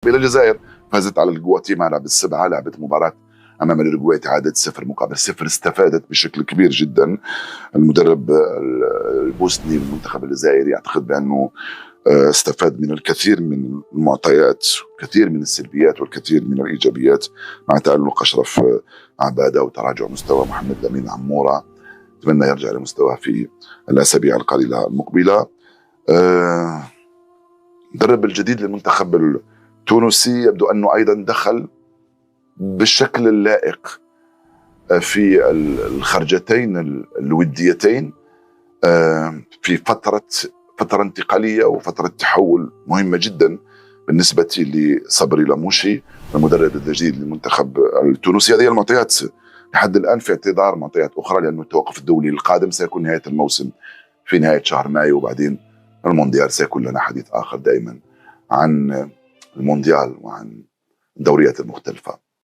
إلى الجزائر، فازت على الغواتيمالا بالسبعة، لعبت مباراة أمام الأوروغواي تعادلت 0-0، استفادت بشكل كبير جدا. المدرب البوسني المنتخب الجزائري أعتقد بأنه استفاد من الكثير من المعطيات، الكثير من السلبيات والكثير من الإيجابيات، مع تألق أشرف عبادة وتراجع مستوى محمد لامين عمورة. أتمنى يرجع لمستواه في الأسابيع القليلة المقبلة. المدرب الجديد للمنتخب التونسي يبدو أنه أيضا دخل بالشكل اللائق في الخرجتين الوديتين في فترة انتقالية وفترة تحول مهمة جدا بالنسبة لصبري لاموشي المدرب الجديد للمنتخب التونسي. هذه المعطيات لحد الآن في اعتذار معطيات أخرى، لأن التوقف الدولي القادم سيكون نهاية الموسم في نهاية شهر مايو، وبعدين المونديال سيكون لنا حديث آخر دائما عن المونديال وعن الدوريات المختلفة.